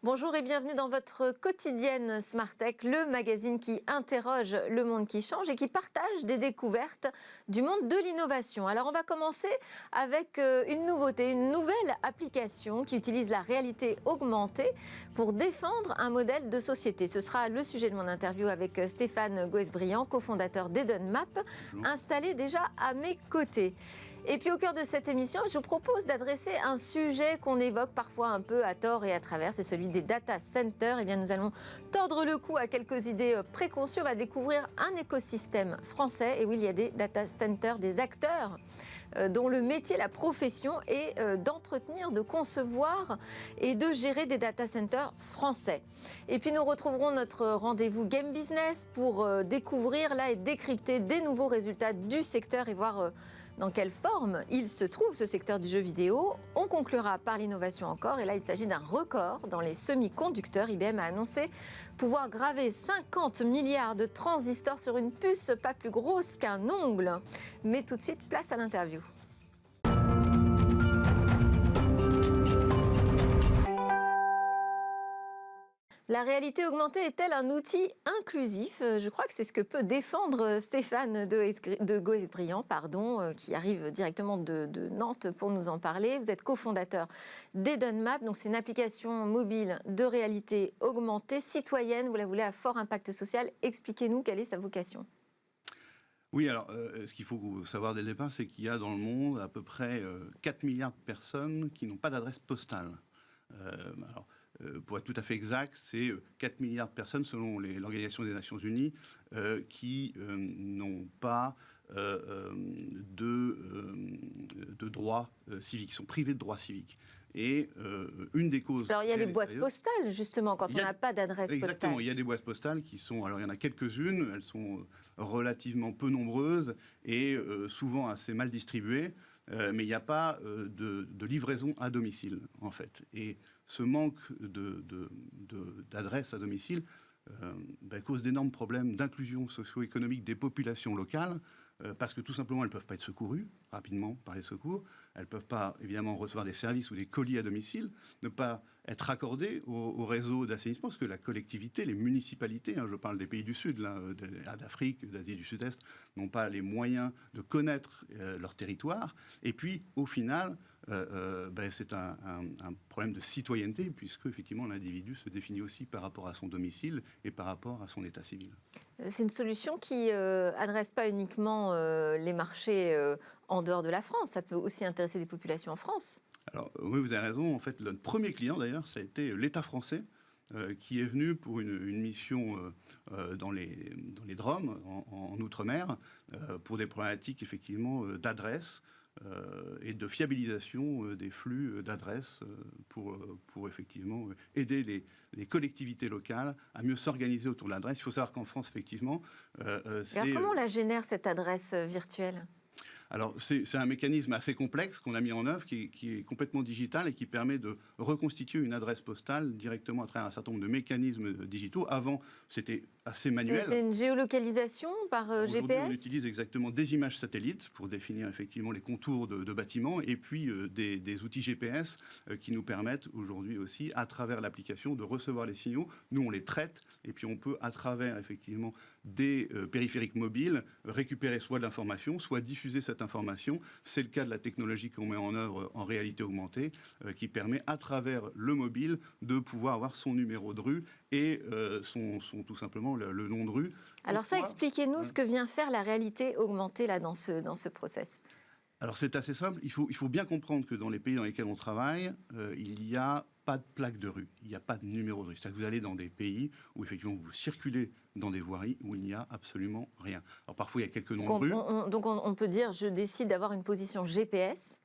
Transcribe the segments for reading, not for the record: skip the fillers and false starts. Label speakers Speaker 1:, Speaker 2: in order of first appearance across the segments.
Speaker 1: Bonjour et bienvenue dans votre quotidienne Smart Tech, le magazine qui interroge le monde qui change et qui partage des découvertes du monde de l'innovation. Alors on va commencer avec une nouveauté, une nouvelle application qui utilise la réalité augmentée pour défendre un modèle de société. Ce sera le sujet de mon interview avec Stéphane Goes-Briand, cofondateur d'Edenmap, installé déjà à mes côtés. Et puis au cœur de cette émission, je vous propose d'adresser un sujet qu'on évoque parfois un peu à tort et à travers, c'est celui des data centers. Eh bien, nous allons tordre le cou à quelques idées préconçues. On va découvrir un écosystème français. Et oui, il y a des data centers, des acteurs dont le métier, la profession est d'entretenir, de concevoir et de gérer des data centers français. Et puis nous retrouverons notre rendez-vous Game Business pour découvrir là et décrypter des nouveaux résultats du secteur et voir dans quelle forme il se trouve, ce secteur du jeu vidéo. On conclura par l'innovation encore, et là il s'agit d'un record dans les semi-conducteurs. IBM a annoncé pouvoir graver 50 milliards de transistors sur une puce pas plus grosse qu'un ongle. Mais tout de suite, place à l'interview. La réalité augmentée est-elle un outil inclusif? Je crois que c'est ce que peut défendre Stéphane de Goes-Briand, qui arrive directement de Nantes pour nous en parler. Vous êtes cofondateur d'Edenmap, donc c'est une application mobile de réalité augmentée, citoyenne, vous la voulez à fort impact social. Expliquez-nous quelle est sa vocation.
Speaker 2: Oui, alors ce qu'il faut savoir dès le départ, c'est qu'il y a dans le monde à peu près 4 milliards de personnes qui n'ont pas d'adresse postale. Pour être tout à fait exact, c'est 4 milliards de personnes, selon l'Organisation des Nations Unies, qui n'ont pas de droits civiques, sont privés de droits civiques. Et une des causes...
Speaker 1: Alors il y a les boîtes postales, justement, quand on n'a pas d'adresse postale.
Speaker 2: Exactement, il y a des boîtes postales qui sont... Alors il y en a quelques-unes, elles sont relativement peu nombreuses et souvent assez mal distribuées. Mais il n'y a pas de livraison à domicile, en fait. Et ce manque d'adresse à domicile cause d'énormes problèmes d'inclusion socio-économique des populations locales, parce que tout simplement, elles ne peuvent pas être secourues rapidement par les secours. Elles ne peuvent pas, évidemment, recevoir des services ou des colis à domicile, ne pas être raccordées au réseau d'assainissement, parce que la collectivité, les municipalités, je parle des pays du Sud, d'Afrique, d'Asie du Sud-Est, n'ont pas les moyens de connaître leur territoire. Et puis, au final, c'est un problème de citoyenneté, puisque, effectivement, l'individu se définit aussi par rapport à son domicile et par rapport à son état civil.
Speaker 1: C'est une solution qui adresse pas uniquement les marchés en dehors de la France, ça peut aussi intéresser des populations en France.
Speaker 2: Alors oui, vous avez raison. En fait, notre premier client, d'ailleurs, ça a été l'État français, qui est venu pour une mission dans les DROM, en Outre-mer, pour des problématiques, effectivement, d'adresse et de fiabilisation des flux d'adresses pour effectivement aider les collectivités locales à mieux s'organiser autour de l'adresse. Il faut savoir qu'en France, effectivement...
Speaker 1: Alors comment on la génère, cette adresse virtuelle ?
Speaker 2: Alors, c'est un mécanisme assez complexe qu'on a mis en œuvre, qui est complètement digital et qui permet de reconstituer une adresse postale directement à travers un certain nombre de mécanismes digitaux. Avant, c'était assez manuel.
Speaker 1: C'est une géolocalisation par GPS ?
Speaker 2: On utilise exactement des images satellites pour définir effectivement les contours de bâtiments, et puis des outils GPS qui nous permettent aujourd'hui aussi, à travers l'application, de recevoir les signaux. Nous, on les traite, et puis on peut, à travers effectivement des périphériques mobiles, récupérer soit de l'information, soit diffuser cette information. C'est le cas de la technologie qu'on met en œuvre en réalité augmentée, qui permet, à travers le mobile, de pouvoir avoir son numéro de rue et tout simplement le nom de rue.
Speaker 1: Alors ça, expliquez-nous ce que vient faire la réalité augmentée là, dans ce process.
Speaker 2: Alors c'est assez simple. Il faut bien comprendre que dans les pays dans lesquels on travaille, il n'y a pas de plaque de rue, il n'y a pas de numéro de rue. C'est-à-dire que vous allez dans des pays où effectivement vous circulez dans des voiries où il n'y a absolument rien. Alors parfois il y a quelques noms de rue.
Speaker 1: Donc on peut dire, je décide d'avoir une position GPS.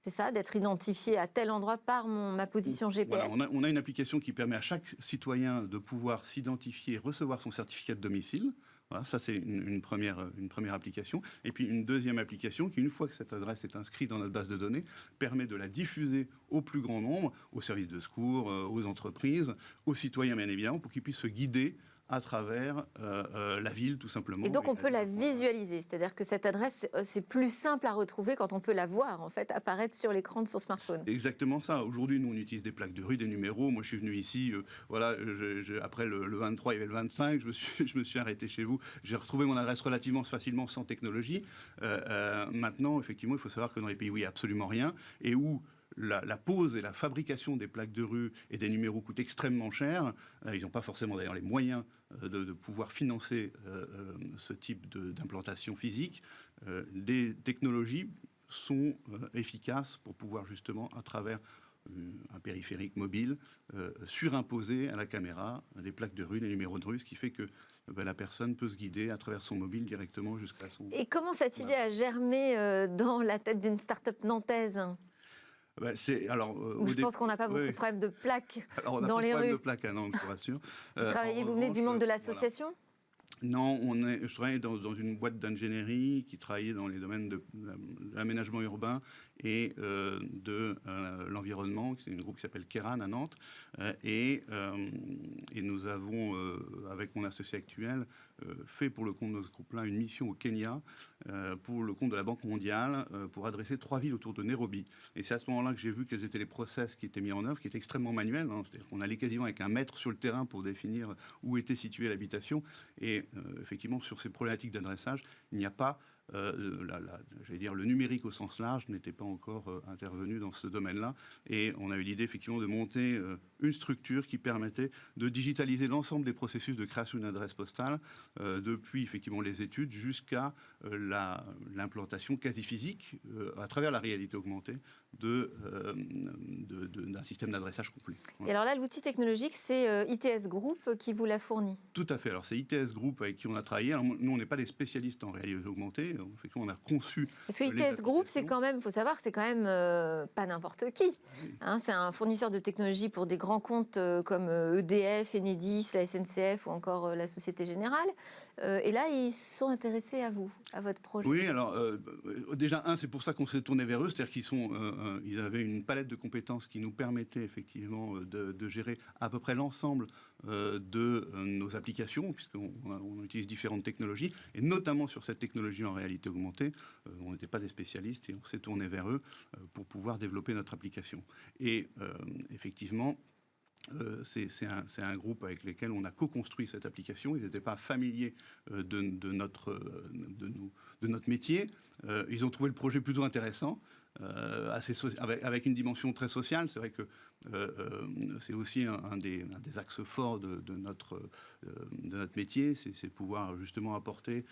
Speaker 1: C'est ça, d'être identifié à tel endroit par ma position GPS.
Speaker 2: Voilà, on a une application qui permet à chaque citoyen de pouvoir s'identifier, recevoir son certificat de domicile. Voilà, ça c'est une première application. Et puis une deuxième application qui, une fois que cette adresse est inscrite dans notre base de données, permet de la diffuser au plus grand nombre, aux services de secours, aux entreprises, aux citoyens bien évidemment, pour qu'ils puissent se guider à travers la ville, tout simplement.
Speaker 1: Et donc, on peut la visualiser, c'est-à-dire que cette adresse, c'est plus simple à retrouver quand on peut la voir, en fait, apparaître sur l'écran de son smartphone.
Speaker 2: C'est exactement ça. Aujourd'hui, nous, on utilise des plaques de rue, des numéros. Moi, je suis venu ici, après le 23, il y avait le 25, je me suis arrêté chez vous. J'ai retrouvé mon adresse relativement facilement sans technologie. Maintenant, effectivement, il faut savoir que dans les pays où il n'y a absolument rien, et où la pose et la fabrication des plaques de rue et des numéros coûtent extrêmement cher. Ils n'ont pas forcément d'ailleurs les moyens de pouvoir financer ce type d'implantation physique. Les technologies sont efficaces pour pouvoir justement, à travers un périphérique mobile, surimposer à la caméra des plaques de rue, des numéros de rue, ce qui fait que la personne peut se guider à travers son mobile directement jusqu'à son...
Speaker 1: Et comment cette idée a germé dans la tête d'une start-up nantaise ? Je pense qu'on n'a pas beaucoup de problèmes de plaques dans les rues.
Speaker 2: On n'a pas de problème de plaques à Nantes, je vous rassure.
Speaker 1: Vous venez du monde de l'association ?
Speaker 2: Non, je travaillais dans une boîte d'ingénierie qui travaillait dans les domaines de l'aménagement urbain et de l'environnement. C'est un groupe qui s'appelle Keran à Nantes. Et nous avons, avec mon associé actuel, fait pour le compte de ce groupe-là une mission au Kenya pour le compte de la Banque mondiale pour adresser 3 villes autour de Nairobi. Et c'est à ce moment-là que j'ai vu quels étaient les process qui étaient mis en œuvre, qui étaient extrêmement manuels. C'est-à-dire qu'on allait quasiment avec un mètre sur le terrain pour définir où était située l'habitation. Et effectivement, sur ces problématiques d'adressage, il n'y a pas... j'allais dire, le numérique au sens large n'était pas encore intervenu dans ce domaine-là. Et on a eu l'idée, effectivement, de monter une structure qui permettait de digitaliser l'ensemble des processus de création d'une adresse postale, depuis, effectivement, les études jusqu'à l'implantation quasi physique, à travers la réalité augmentée, d'un système d'adressage complet.
Speaker 1: Et alors là, l'outil technologique, c'est ITS Group qui vous l'a fourni.
Speaker 2: Tout à fait. Alors, c'est ITS Group avec qui on a travaillé. Alors, nous, on n'est pas des spécialistes en réalité augmentée. Effectivement, on a conçu...
Speaker 1: Parce que ITS Group, c'est quand même, il faut savoir, c'est quand même pas n'importe qui. Hein, c'est un fournisseur de technologie pour des grands comptes comme EDF, Enedis, la SNCF ou encore la Société Générale. Et là, ils sont intéressés à vous, à votre projet.
Speaker 2: Oui, alors déjà, c'est pour ça qu'on s'est tourné vers eux. C'est-à-dire qu'ils avaient une palette de compétences qui nous permettait effectivement de gérer à peu près l'ensemble de nos applications, puisqu'on utilise différentes technologies, et notamment sur cette technologie en réalité augmentée, on n'était pas des spécialistes et on s'est tourné vers eux pour pouvoir développer notre application. Et effectivement, c'est un groupe avec lequel on a co-construit cette application. Ils n'étaient pas familiers de notre métier. Ils ont trouvé le projet plutôt intéressant. Avec une dimension très sociale. C'est vrai que c'est aussi un des axes forts de notre métier, c'est pouvoir justement apporter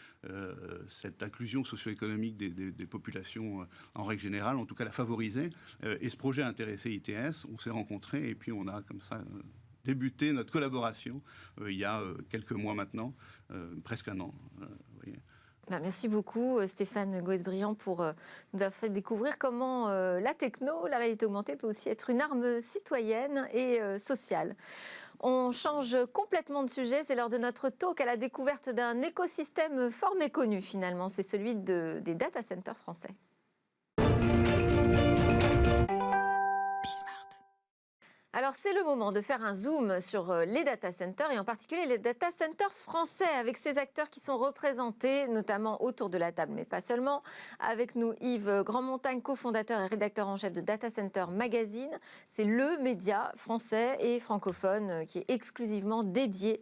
Speaker 2: cette inclusion socio-économique des populations en règle générale, en tout cas la favoriser. Et ce projet a intéressé ITS, on s'est rencontrés et puis on a comme ça débuté notre collaboration il y a quelques mois maintenant, presque un an. Vous voyez.
Speaker 1: Merci beaucoup Stéphane Goes-Briand pour nous avoir fait découvrir comment la techno, la réalité augmentée peut aussi être une arme citoyenne et sociale. On change complètement de sujet, c'est l'heure de notre talk à la découverte d'un écosystème fort méconnu finalement, c'est celui des data centers français. Alors c'est le moment de faire un zoom sur les data centers et en particulier les data centers français avec ces acteurs qui sont représentés notamment autour de la table, mais pas seulement. Avec nous Yves Grandmontagne, cofondateur et rédacteur en chef de Data Center Magazine. C'est le média français et francophone qui est exclusivement dédié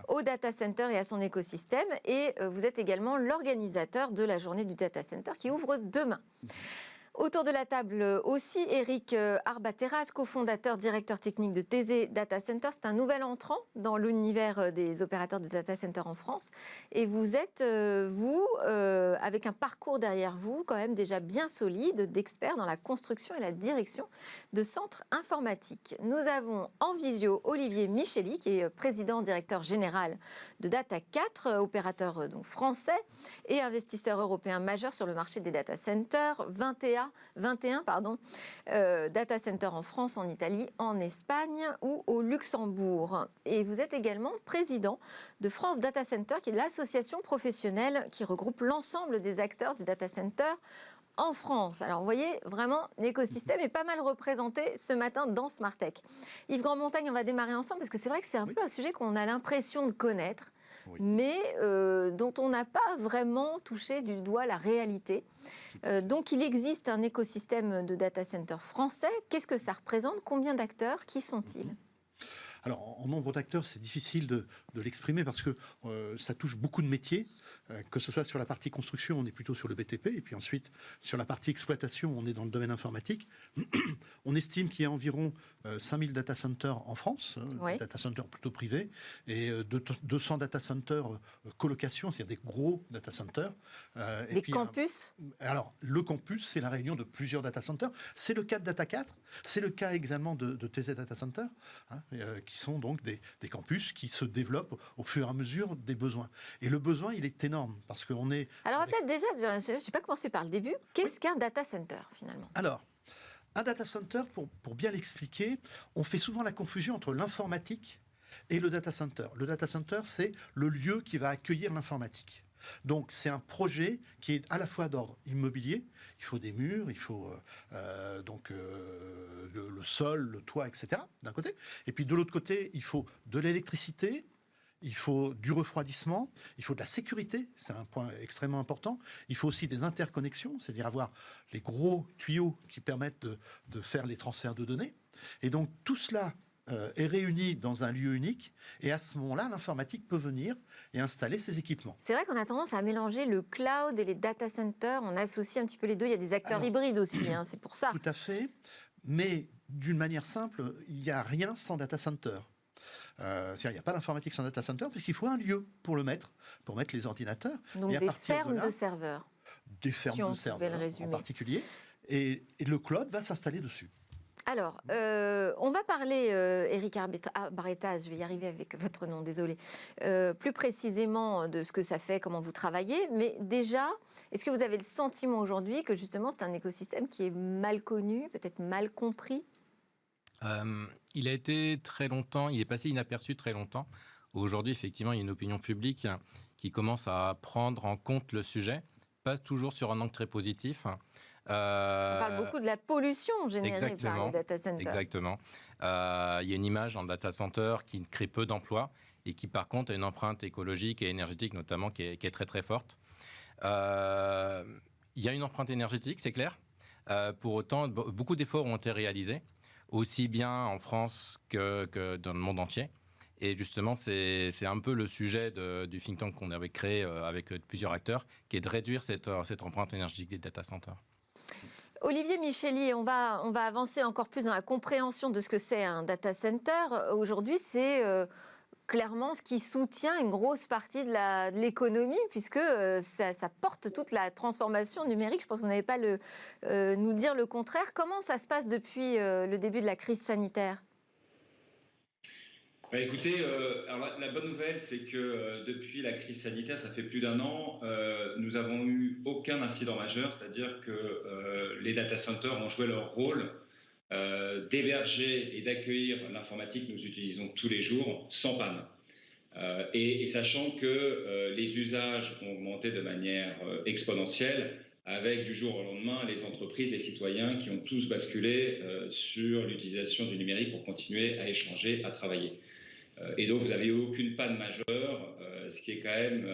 Speaker 1: au data center et à son écosystème. Et vous êtes également l'organisateur de la journée du data center qui ouvre demain. Autour de la table aussi, Eric Arbateras, cofondateur, directeur technique de Thésée Data Center. C'est un nouvel entrant dans l'univers des opérateurs de data center en France. Et vous êtes, avec un parcours derrière vous, quand même déjà bien solide, d'experts dans la construction et la direction de centres informatiques. Nous avons en visio Olivier Micheli, qui est président, directeur général de Data 4, opérateur donc français et investisseur européen majeur sur le marché des data centers. 21 data centers en France, en Italie, en Espagne ou au Luxembourg. Et vous êtes également président de France Data Center, qui est l'association professionnelle qui regroupe l'ensemble des acteurs du data center en France. Alors, vous voyez, vraiment, l'écosystème est pas mal représenté ce matin dans Smartech. Yves Grandmontagne, on va démarrer ensemble parce que c'est vrai que c'est un peu un sujet qu'on a l'impression de connaître, mais dont on n'a pas vraiment touché du doigt la réalité. Donc, il existe un écosystème de data center français. Qu'est-ce que ça représente? Combien d'acteurs? Qui sont-ils?
Speaker 3: Alors, en nombre d'acteurs, c'est difficile de l'exprimer parce que ça touche beaucoup de métiers. Que ce soit sur la partie construction, on est plutôt sur le BTP, et puis ensuite, sur la partie exploitation, on est dans le domaine informatique. On estime qu'il y a environ 5000 data centers en France, des data centers plutôt privés, et 200 data centers colocation, c'est-à-dire des gros data centers.
Speaker 1: Des campus?
Speaker 3: Alors, le campus, c'est la réunion de plusieurs data centers. C'est le cas de Data 4, c'est le cas également de TZ Data Center, qui sont donc des campus qui se développent au fur et à mesure des besoins. Et le besoin, il est énorme, parce qu'on est...
Speaker 1: Alors, peut-être déjà, je ne vais pas commencer par le début. Qu'est-ce qu'un data center, finalement?
Speaker 3: Alors, un data center, pour bien l'expliquer, on fait souvent la confusion entre l'informatique et le data center. Le data center, c'est le lieu qui va accueillir l'informatique. Donc, c'est un projet qui est à la fois d'ordre immobilier. Il faut des murs, il faut le sol, le toit, etc., d'un côté. Et puis, de l'autre côté, il faut de l'électricité, il faut du refroidissement, il faut de la sécurité, c'est un point extrêmement important. Il faut aussi des interconnexions, c'est-à-dire avoir les gros tuyaux qui permettent de faire les transferts de données. Et donc, tout cela est réuni dans un lieu unique, et à ce moment-là, l'informatique peut venir et installer ses équipements.
Speaker 1: C'est vrai qu'on a tendance à mélanger le cloud et les data centers, on associe un petit peu les deux, il y a des acteurs hybrides aussi, c'est pour ça.
Speaker 3: Tout à fait, mais d'une manière simple, il n'y a rien sans data center. C'est-à-dire, il n'y a pas d'informatique sans data center, puisqu'il faut un lieu pour mettre les ordinateurs.
Speaker 1: Donc des fermes de serveurs.
Speaker 3: Des fermes de serveurs en particulier, et le cloud va s'installer dessus.
Speaker 1: Alors, on va parler, Eric Barretas, je vais y arriver avec votre nom, désolé, plus précisément de ce que ça fait, comment vous travaillez. Mais déjà, est-ce que vous avez le sentiment aujourd'hui que justement c'est un écosystème qui est mal connu, peut-être mal compris?
Speaker 4: Il a été très longtemps, il est passé inaperçu très longtemps. Aujourd'hui, effectivement, il y a une opinion publique qui commence à prendre en compte le sujet, pas toujours sur un angle très positif.
Speaker 1: On parle beaucoup de la pollution générée par les data centers.
Speaker 4: Exactement. Il y a une image en data center qui crée peu d'emplois et qui, par contre, a une empreinte écologique et énergétique, notamment, qui est très, très forte. Il y a une empreinte énergétique, c'est clair. Pour autant, beaucoup d'efforts ont été réalisés, aussi bien en France que dans le monde entier. Et justement, c'est un peu le sujet du think tank qu'on avait créé avec plusieurs acteurs, qui est de réduire cette empreinte énergétique des data centers.
Speaker 1: Olivier Micheli, on va avancer encore plus dans la compréhension de ce que c'est un data center. Aujourd'hui, c'est clairement ce qui soutient une grosse partie de l'économie, puisque ça porte toute la transformation numérique. Je pense que vous n'allez pas nous dire le contraire. Comment ça se passe depuis le début de la crise sanitaire ?
Speaker 5: Écoutez, alors la bonne nouvelle, c'est que depuis la crise sanitaire, ça fait plus d'1 an, nous n'avons eu aucun incident majeur, c'est-à-dire que les data centers ont joué leur rôle d'héberger et d'accueillir l'informatique que nous utilisons tous les jours sans panne. Et sachant que les usages ont augmenté de manière exponentielle, avec du jour au lendemain les entreprises, les citoyens qui ont tous basculé sur l'utilisation du numérique pour continuer à échanger, à travailler. Et donc, vous n'avez eu aucune panne majeure, ce qui est quand même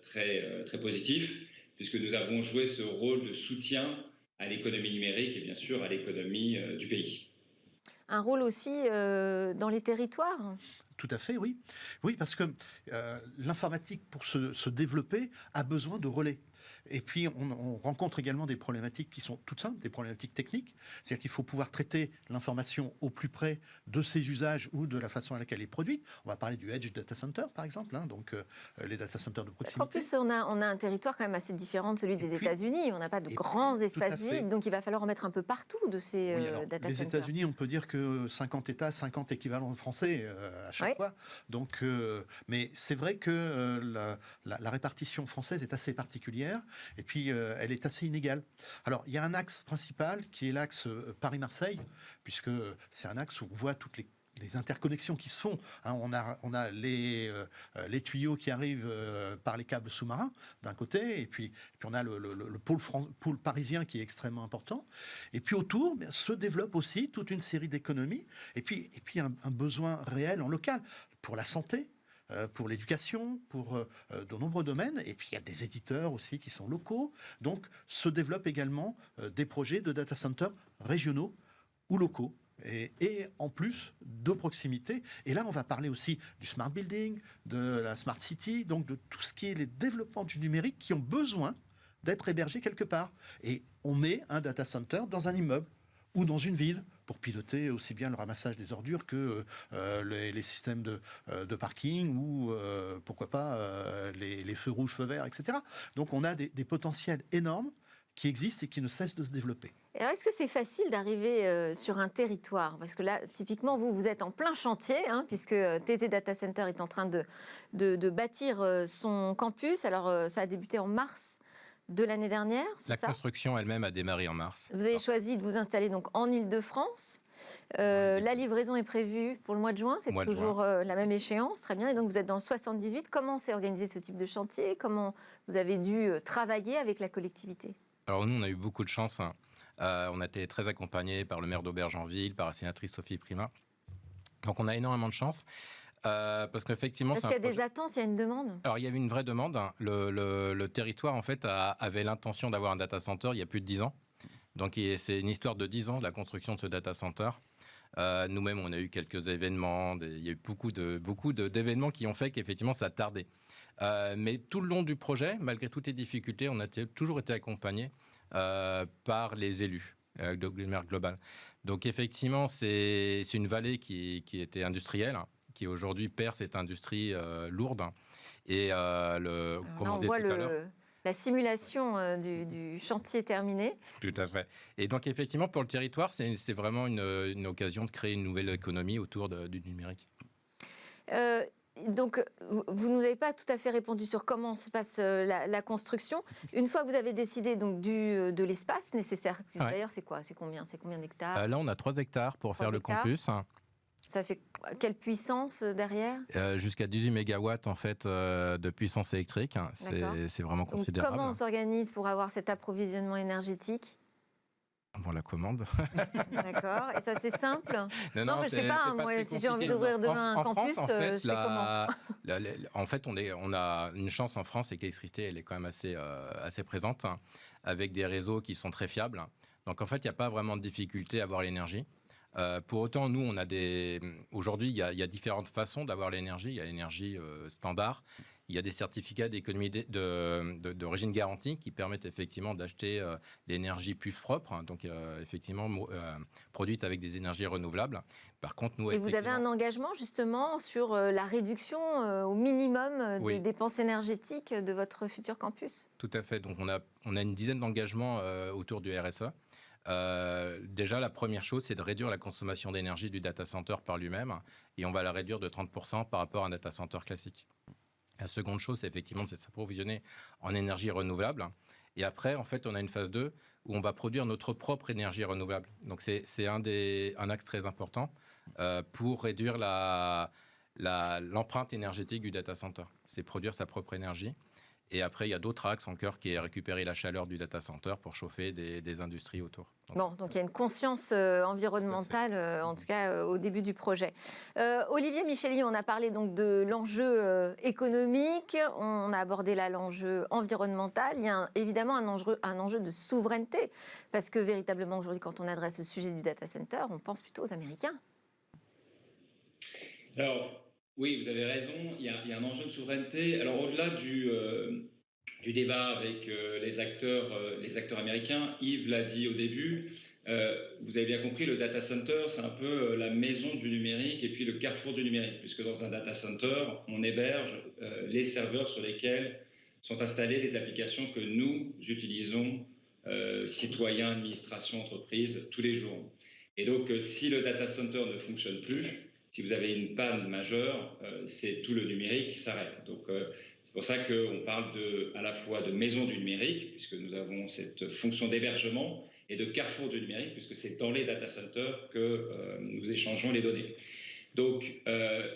Speaker 5: très positif, puisque nous avons joué ce rôle de soutien à l'économie numérique et bien sûr à l'économie du pays.
Speaker 1: Un rôle aussi dans les territoires ?
Speaker 3: Tout à fait, oui. Oui, parce que l'informatique, pour se développer, a besoin de relais. Et puis, on rencontre également des problématiques qui sont toutes simples, des problématiques techniques. C'est-à-dire qu'il faut pouvoir traiter l'information au plus près de ses usages ou de la façon à laquelle elle est produite. On va parler du Edge Data Center, par exemple, donc les data centers de proximité.
Speaker 1: En plus, on a un territoire quand même assez différent de celui des États-Unis. On n'a pas de grands espaces vides, donc il va falloir en mettre un peu partout de ces data centers. Les
Speaker 3: États-Unis, on peut dire que 50 États, 50 équivalents français à chaque fois. Donc, mais c'est vrai que la répartition française est assez particulière. Et puis, elle est assez inégale. Alors, il y a un axe principal qui est l'axe Paris-Marseille, puisque c'est un axe où on voit toutes les les interconnexions qui se font. Hein, on a les tuyaux qui arrivent par les câbles sous-marins d'un côté, et puis on a le pôle parisien qui est extrêmement important. Et puis autour, se développe aussi toute une série d'économies, et puis un besoin réel en local pour la santé, pour l'éducation, pour de nombreux domaines. Et puis il y a des éditeurs aussi qui sont locaux. Donc se développent également des projets de data centers régionaux ou locaux. Et en plus de proximité. Et là, on va parler aussi du smart building, de la smart city, donc de tout ce qui est les développements du numérique qui ont besoin d'être hébergés quelque part. Et on met un data center dans un immeuble ou dans une ville pour piloter aussi bien le ramassage des ordures que les systèmes de parking ou, pourquoi pas, les feux rouges, feux verts, etc. Donc on a des potentiels énormes qui existent et qui ne cessent de se développer.
Speaker 1: Alors, est-ce que c'est facile d'arriver sur un territoire? Parce que là, typiquement, vous êtes en plein chantier, hein, puisque TZ Data Center est en train de bâtir son campus. Alors, ça a débuté en mars de l'année dernière, c'est ça?
Speaker 4: La construction elle-même a démarré en mars.
Speaker 1: Vous avez choisi de vous installer donc en Île-de-France. La livraison est prévue pour le mois de juin, c'est toujours la même échéance, très bien. Et donc vous êtes dans le 78. Comment s'est organisé ce type de chantier? Comment vous avez dû travailler avec la collectivité?
Speaker 4: Alors nous, on a eu beaucoup de chance. On a été très accompagnés par le maire d'Aubergenville, par la sénatrice Sophie Primas. Donc on a énormément de chance. Parce qu'effectivement...
Speaker 1: Parce qu'il y a des attentes, il y a une demande?
Speaker 4: Alors il y avait une vraie demande. Le territoire, en fait, avait l'intention d'avoir un data center il y a plus de 10 ans. Donc c'est une histoire de 10 ans de la construction de ce data center. Nous-mêmes, on a eu quelques événements. Il y a eu beaucoup d'événements qui ont fait qu'effectivement, ça a tardé. Mais tout le long du projet, malgré toutes les difficultés, on a toujours été accompagnés par les élus de maire global. Donc effectivement, c'est une vallée qui était industrielle, qui aujourd'hui perd cette industrie lourde. Et
Speaker 1: là, on voit la simulation du chantier terminé.
Speaker 4: Tout à fait. Et donc effectivement, pour le territoire, c'est vraiment une occasion de créer une nouvelle économie autour du numérique.
Speaker 1: Donc, vous ne nous avez pas tout à fait répondu sur comment se passe la construction. Une fois que vous avez décidé donc, de l'espace nécessaire, d'ailleurs, c'est quoi? C'est combien d'hectares?
Speaker 4: Là, on a 3 hectares pour faire le campus.
Speaker 1: Ça fait quelle puissance derrière?
Speaker 4: Jusqu'à 18 mégawatts en fait, de puissance électrique. C'est vraiment considérable.
Speaker 1: Donc, comment on s'organise pour avoir cet approvisionnement énergétique?
Speaker 4: On la commande.
Speaker 1: D'accord. Et ça, c'est simple? Non, mais je ne sais pas, moi, si j'ai envie
Speaker 4: compliqué.
Speaker 1: d'ouvrir demain un campus,
Speaker 4: en fait,
Speaker 1: je fais comment?
Speaker 4: En fait, on a une chance en France, c'est que l'électricité, elle est quand même assez présente, hein, avec des réseaux qui sont très fiables. Donc, en fait, il n'y a pas vraiment de difficulté à avoir l'énergie. Pour autant, nous, aujourd'hui, il y a différentes façons d'avoir l'énergie. Il y a l'énergie standard. Il y a des certificats d'économie d'origine garantie qui permettent effectivement d'acheter l'énergie plus propre, hein, donc effectivement produite avec des énergies renouvelables. Par contre, nous,
Speaker 1: et vous avez un engagement justement sur la réduction au minimum des dépenses énergétiques de votre futur campus?
Speaker 4: Tout à fait. Donc on a une dizaine d'engagements autour du RSE. Déjà, la première chose, c'est de réduire la consommation d'énergie du data center par lui-même, et on va la réduire de 30% par rapport à un data center classique. La seconde chose, c'est effectivement de s'approvisionner en énergie renouvelable. Et après, en fait, on a une phase 2 où on va produire notre propre énergie renouvelable. Donc, c'est un axe très important pour réduire l'empreinte énergétique du data center. C'est produire sa propre énergie. Et après, il y a d'autres axes encore qui est récupérer la chaleur du data center pour chauffer des industries autour.
Speaker 1: Donc il y a une conscience environnementale, en tout cas au début du projet. Olivier Micheli, on a parlé donc de l'enjeu économique, on a abordé là l'enjeu environnemental. Il y a évidemment un enjeu de souveraineté, parce que véritablement aujourd'hui, quand on adresse le sujet du data center, on pense plutôt aux Américains.
Speaker 5: Alors, oui, vous avez raison, il y a un enjeu de souveraineté. Alors, au-delà du débat avec les acteurs américains, Yves l'a dit au début, vous avez bien compris, le data center, c'est un peu la maison du numérique et puis le carrefour du numérique, puisque dans un data center, on héberge les serveurs sur lesquels sont installées les applications que nous utilisons, citoyens, administrations, entreprises, tous les jours. Et donc, si le data center ne fonctionne plus, si vous avez une panne majeure, c'est tout le numérique qui s'arrête. Donc, c'est pour ça qu'on parle à la fois de maison du numérique, puisque nous avons cette fonction d'hébergement, et de carrefour du numérique, puisque c'est dans les data centers que nous échangeons les données. Donc,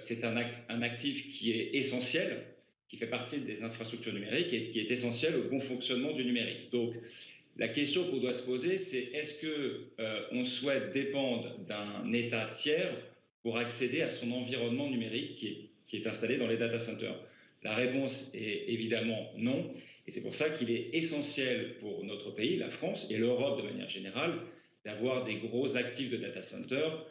Speaker 5: c'est un actif qui est essentiel, qui fait partie des infrastructures numériques et qui est essentiel au bon fonctionnement du numérique. Donc, la question qu'on doit se poser, c'est est-ce qu'on souhaite dépendre d'un État tiers pour accéder à son environnement numérique qui est installé dans les data centers? La réponse est évidemment non. Et c'est pour ça qu'il est essentiel pour notre pays, la France et l'Europe de manière générale, d'avoir des gros actifs de data centers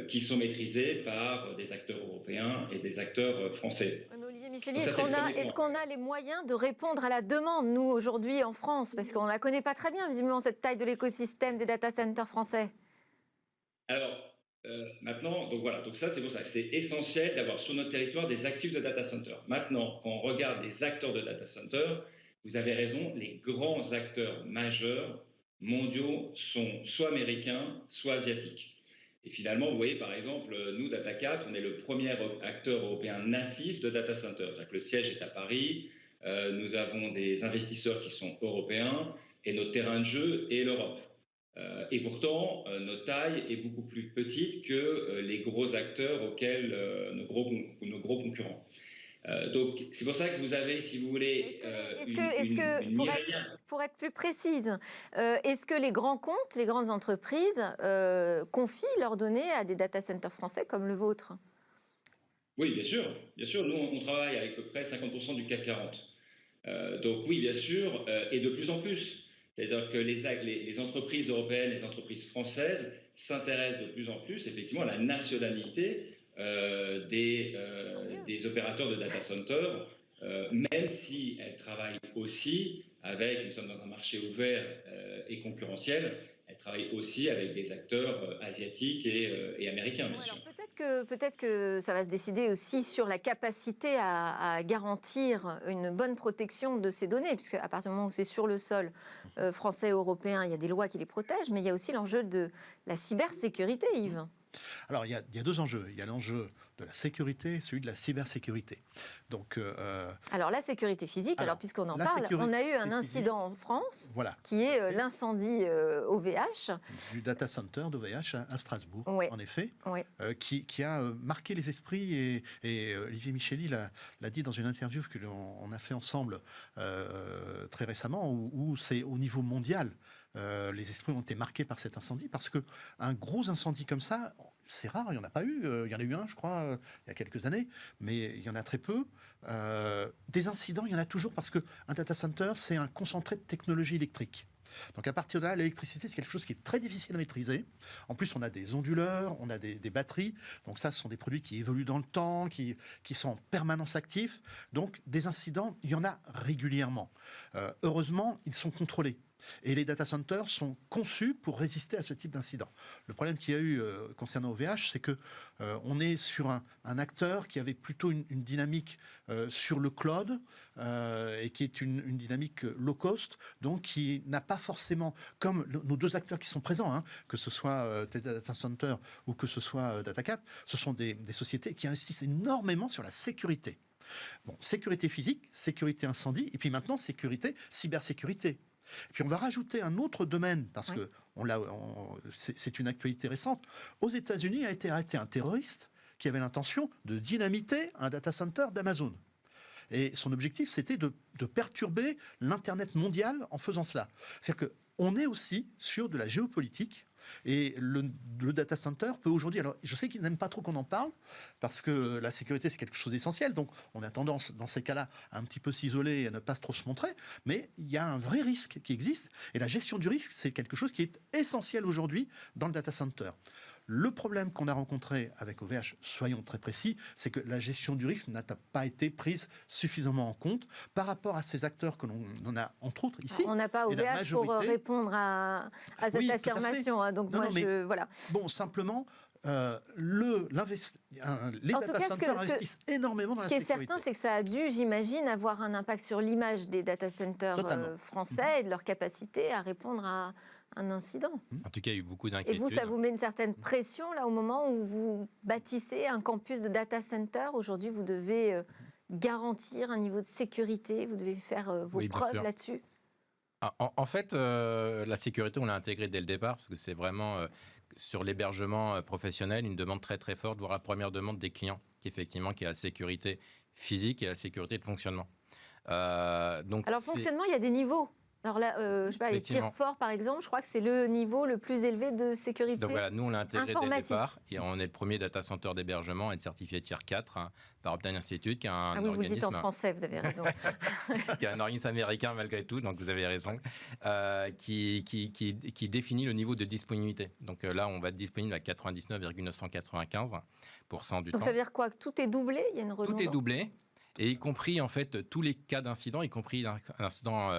Speaker 5: qui sont maîtrisés par des acteurs européens et des acteurs français.
Speaker 1: Mais Olivier Micheli,
Speaker 5: Donc ça,
Speaker 1: est-ce qu'on a les moyens de répondre à la demande, nous, aujourd'hui, en France? Parce qu'on ne la connaît pas très bien, visiblement, cette taille de l'écosystème des data centers français.
Speaker 5: Alors, maintenant, donc voilà, donc ça, c'est pour ça. C'est essentiel d'avoir sur notre territoire des actifs de data centers. Maintenant, quand on regarde les acteurs de data centers, vous avez raison, les grands acteurs majeurs mondiaux sont soit américains, soit asiatiques. Et finalement, vous voyez, par exemple, nous, Data4, on est le premier acteur européen natif de data center. C'est-à-dire que le siège est à Paris, nous avons des investisseurs qui sont européens, et notre terrain de jeu est l'Europe. Et pourtant, notre taille est beaucoup plus petite que les gros acteurs auxquels nos gros concurrents. Donc, c'est pour ça que vous avez, si vous voulez,
Speaker 1: pour être plus précise, est-ce que les grands comptes, les grandes entreprises confient leurs données à des data centers français comme le vôtre?
Speaker 5: Oui, bien sûr. Bien sûr, nous, on travaille avec à peu près 50% du CAC 40. Donc oui, bien sûr, et de plus en plus. C'est-à-dire que les entreprises européennes, les entreprises françaises s'intéressent de plus en plus, effectivement, à la nationalité des opérateurs de data center, même si elles travaillent aussi avec, nous sommes dans un marché ouvert et concurrentiel, elles travaillent aussi avec des acteurs asiatiques et américains, bien sûr.
Speaker 1: Peut-être que ça va se décider aussi sur la capacité à garantir une bonne protection de ces données, puisque à partir du moment où c'est sur le sol français et européen, il y a des lois qui les protègent, mais il y a aussi l'enjeu de la cybersécurité, Yves.
Speaker 3: Alors, il y a deux enjeux. Il y a l'enjeu de la sécurité et celui de la cybersécurité. Donc,
Speaker 1: alors, la sécurité physique, puisqu'on en parle, on a eu un incident en France, qui est l'incendie OVH.
Speaker 3: Du data center d'OVH à Strasbourg,
Speaker 1: ouais.
Speaker 3: En effet,
Speaker 1: ouais.
Speaker 3: Qui a marqué les esprits. Et Olivier Micheli l'a dit dans une interview que l'on a fait ensemble très récemment, où c'est au niveau mondial. Les esprits ont été marqués par cet incendie, parce qu'un gros incendie comme ça, c'est rare, il n'y en a pas eu. Il y en a eu un, je crois, il y a quelques années, mais il y en a très peu. Des incidents, il y en a toujours, parce qu'un data center, c'est un concentré de technologie électrique. Donc à partir de là, l'électricité, c'est quelque chose qui est très difficile à maîtriser. En plus, on a des onduleurs, on a des batteries. Donc ça, ce sont des produits qui évoluent dans le temps, qui sont en permanence actifs. Donc des incidents, il y en a régulièrement. Heureusement, ils sont contrôlés. Et les data centers sont conçus pour résister à ce type d'incident. Le problème qu'il y a eu concernant OVH, c'est qu'on est sur un acteur qui avait plutôt une dynamique sur le cloud et qui est une dynamique low cost, donc qui n'a pas forcément, comme nos deux acteurs qui sont présents, que ce soit Tesla Data Center ou que ce soit Data4, ce sont des sociétés qui investissent énormément sur la sécurité. Bon, sécurité physique, sécurité incendie, et puis maintenant cybersécurité. Et puis on va rajouter un autre domaine, parce que c'est une actualité récente. Aux États-Unis a été arrêté un terroriste qui avait l'intention de dynamiter un data center d'Amazon. Et son objectif, c'était de perturber l'Internet mondial en faisant cela. C'est-à-dire qu'on est aussi sur de la géopolitique. Et le data center peut aujourd'hui... Alors, je sais qu'ils n'aiment pas trop qu'on en parle, parce que la sécurité, c'est quelque chose d'essentiel. Donc, on a tendance, dans ces cas-là, à un petit peu s'isoler et à ne pas trop se montrer. Mais il y a un vrai risque qui existe. Et la gestion du risque, c'est quelque chose qui est essentiel aujourd'hui dans le data center. Le problème qu'on a rencontré avec OVH, soyons très précis, c'est que la gestion du risque n'a pas été prise suffisamment en compte par rapport à ces acteurs que l'on a, entre autres, ici.
Speaker 1: On n'a pas OVH pour répondre à cette affirmation. Donc voilà.
Speaker 3: Bon, simplement... les data centers investissent énormément dans la sécurité.
Speaker 1: Ce qui est certain, c'est que ça a dû, j'imagine, avoir un impact sur l'image des data centers français et de leur capacité à répondre à un incident.
Speaker 4: En tout cas, il y a eu beaucoup d'inquiétudes.
Speaker 1: Et vous, ça vous met une certaine pression là au moment où vous bâtissez un campus de data center. Aujourd'hui, vous devez garantir un niveau de sécurité, vous devez faire vos preuves là-dessus.
Speaker 4: En fait, la sécurité, on l'a intégrée dès le départ, parce que c'est vraiment... sur l'hébergement professionnel, une demande très très forte, voire la première demande des clients, qui est la sécurité physique et la sécurité de fonctionnement.
Speaker 1: Alors, fonctionnement, il y a des niveaux. Alors là, je sais pas, les tirs forts, par exemple, je crois que c'est le niveau le plus élevé de sécurité.
Speaker 4: Donc voilà, nous, on l'a intégré dès le départ. Et on est le premier data center d'hébergement à être certifié Tier 4 par Optane Institute, qui est un organisme...
Speaker 1: oui, vous le dites en français, vous avez raison.
Speaker 4: qui est un organisme américain, malgré tout, donc vous avez raison, qui définit le niveau de disponibilité. Donc là, on va être disponible à 99,995% du temps.
Speaker 1: Donc ça veut dire quoi? Que tout est doublé? Il y a une redondance?
Speaker 4: Tout est doublé. Et y compris, en fait, tous les cas d'incidents, y compris l'incident